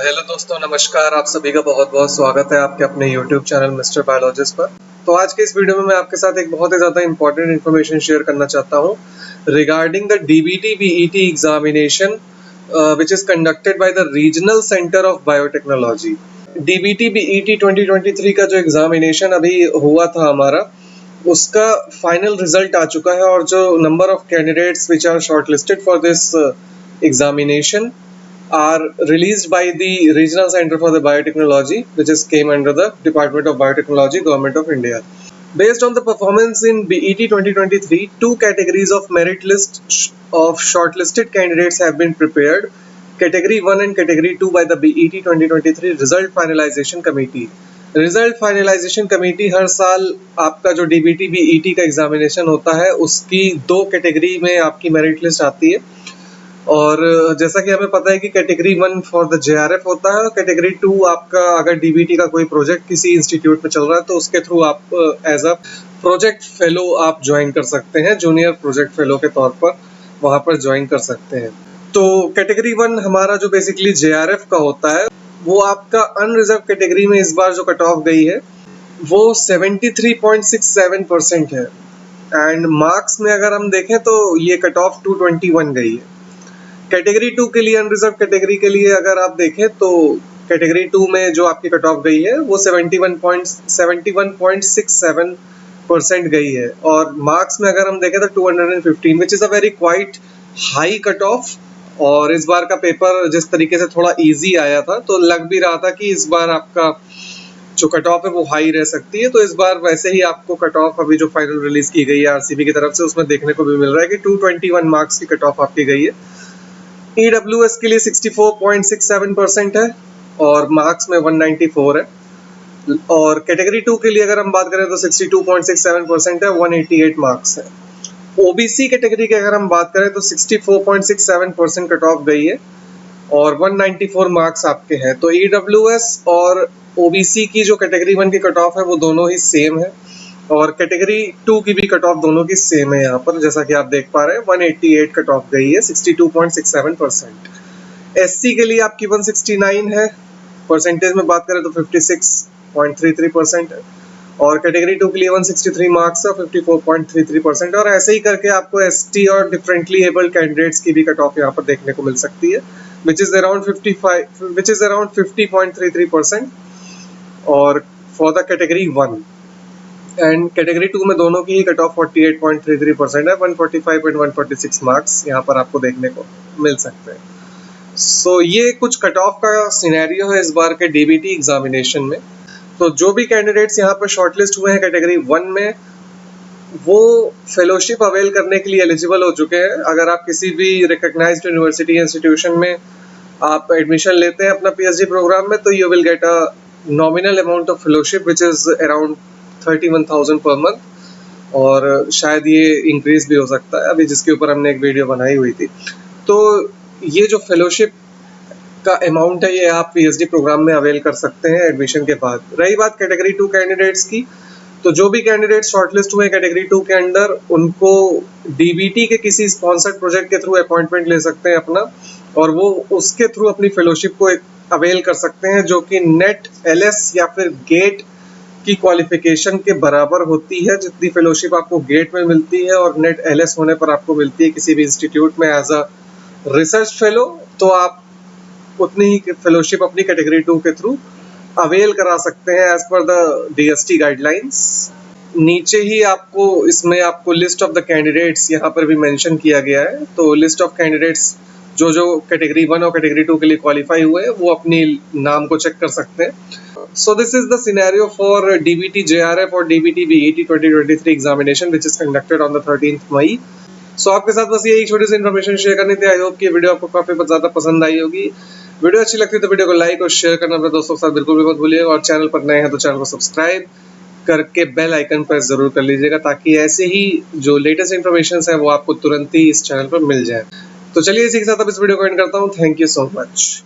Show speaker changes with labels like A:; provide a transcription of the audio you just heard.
A: Hello दोस्तों, नमस्कार। आप सभी का बहुत बहुत स्वागत है आपके अपने YouTube चैनल मिस्टर बायोलॉजिस्ट पर। तो आज के इस वीडियो में मैं आपके साथ एक बहुत ही ज़्यादा इंपॉर्टेंट इन्फॉर्मेशन शेयर करना चाहता हूँ regarding the DBT BET examination which is conducted by the regional centre of biotechnology. DBT BET 2023 का जो एग्जामिनेशन अभी हुआ था हमारा, उसका फाइनल रिजल्ट आ चुका है और जो number of candidates which are shortlisted for this examination are released by the Regional Center for the Biotechnology, which is came under the Department of Biotechnology, Government of India. Based on the performance in BET 2023, two categories of merit list of shortlisted candidates have been prepared, Category 1 and Category 2 by the BET 2023 Result Finalization Committee. Result finalization committee हर साल आपका जो DBT BET का examination होता है उसकी दो category में आपकी मेरिट लिस्ट आती है। और जैसा कि हमें पता है कि कैटेगरी 1 फॉर द JRF होता है और कैटेगरी 2 आपका अगर DBT का कोई प्रोजेक्ट किसी इंस्टीट्यूट में चल रहा है तो उसके थ्रू आप एज अ प्रोजेक्ट फेलो आप ज्वाइन कर सकते हैं, जूनियर प्रोजेक्ट फेलो के तौर पर वहां पर ज्वाइन कर सकते हैं। तो कैटेगरी 1 हमारा जो बेसिकली JRF का होता है वो आपका अनरिजर्व कैटेगरी में इस बार जो कट ऑफ गई है वो 73.67% है एंड मार्क्स में अगर हम देखें तो ये कट ऑफ 221 गई है। कैटेगरी 2 के लिए, अनरिजर्व कैटेगरी के लिए अगर आप देखें तो कैटेगरी 2 में जो आपकी कट ऑफ गई है वो 71.67% गई है और मार्क्स में अगर हम देखें तो 215 which is a very quite high cut off. और इस बार का पेपर जिस तरीके से थोड़ा इजी आया था तो लग भी रहा था कि इस बार आपका जो कट ऑफ है वो हाई रह सकती है। तो इस बार वैसे ही आपको कट ऑफ अभी जो फाइनल रिलीज की गई है RCB की तरफ से उसमें देखने को भी मिल रहा है कि 221 मार्क्स की कट ऑफ आपकी गई है। EWS के लिए 64.67% है और मार्क्स में 194 है और कैटेगरी 2 के लिए अगर हम बात करें तो 62.67% है, 188 मार्क्स है। OBC कैटेगरी की अगर हम बात करें तो 64.67% कट ऑफ गई है और 194 मार्क्स आपके हैं। तो EWS और OBC की जो कैटेगरी 1 की कट ऑफ है वो दोनों ही सेम है और कैटेगरी 2 की भी कट ऑफ दोनों की सेम है। यहाँ पर जैसा कि आप देख पा रहे हैं 188 कट ऑफ गई है, 62.67%। SC के लिए आपकी 169 है, परसेंटेज में बात करें तो 56.33% है और कैटेगरी 2 के लिए 163 मार्क्स है, 54.33% और ऐसे ही करके आपको ST और डिफरेंटली एबल्ड कैंडिडेट्स की भी कट ऑफ यहाँ पर देखने को मिल सकती है which is around 50.33% और for the category 1 and category 2 में दोनों की ही कट ऑफ 48.33% है, 145 एंड 146 मार्क्स यहाँ पर आपको देखने को मिल सकते हैं। सो ये कुछ कट ऑफ का सिनेरियो है इस बार के DBT एग्जामिनेशन में। तो जो भी कैंडिडेट्स यहाँ पर शॉर्टलिस्ट हुए हैं कैटेगरी 1 में वो फेलोशिप अवेल करने के लिए एलिजिबल हो चुके हैं। अगर आप किसी भी रिकग्नाइज्ड यूनिवर्सिटी इंस्टीट्यूशन में आप एडमिशन लेते हैं अपना PhD प्रोग्राम में तो you will get a nominal amount of fellowship which is around 31,000 per month और शायद ये इंक्रीज भी हो सकता है अभी, जिसके ऊपर हमने एक वीडियो बनाई हुई थी। तो ये जो फेलोशिप का अमाउंट है ये आप PhD प्रोग्राम में अवेल कर सकते हैं एडमिशन के बाद। रही बात कैटेगरी 2 कैंडिडेट्स की, तो जो भी कैंडिडेट शॉर्टलिस्ट हुए कैटेगरी 2 के अंडर उनको DBT के किसी स्पॉन्सर्ड प्रोजेक्ट के थ्रू अपॉइंटमेंट ले सकते हैं अपना और वो उसके थ्रू अपनी फेलोशिप को अवेल कर सकते हैं जो कि नेट LS या फिर गेट की क्वालिफिकेशन के बराबर होती है। जितनी फेलोशिप आपको गेट में मिलती है और नेट LS होने पर आपको मिलती है किसी भी इंस्टीट्यूट में एज अ रिसर्च फेलो, तो आप उतनी ही फेलोशिप अपनी कैटेगरी 2 के थ्रू अवेल करा सकते हैं as per the DST guidelines. नीचे ही आपको इसमें आपको लिस्ट ऑफ द कैंडिडेट्स यहाँ पर भी मेंशन किया गया है। तो लिस्ट ऑफ कैंडिडेट्स जो जो कैटेगरी 1 और कैटेगरी 2 के लिए क्वालिफाई हुए हैं वो अपनी नाम को चेक कर सकते हैं। So this is the scenario for DBT JRF और DBT BET 2023 examination which is conducted on the 13th May. So आपके साथ बस यही छोटी सी इन्फॉर्मेशन शेयर करनी थी। आई होप कि वीडियो आपको काफी ज्यादा पसंद आई होगी। वीडियो अच्छी लगती है तो वीडियो को लाइक और शेयर करना अपने दोस्तों के साथ बिल्कुल भी मत भूलिएगा और चैनल पर नए हैं तो चैनल को सब्सक्राइब करके बेल आइकन प्रेस जरूर कर लीजिएगा ताकि ऐसे ही जो लेटेस्ट इन्फॉर्मेशन है वो आपको तुरंत ही इस चैनल पर मिल जाए। तो चलिए इसी के साथ अब इस वीडियो को एंड करता हूँ। Thank you so much.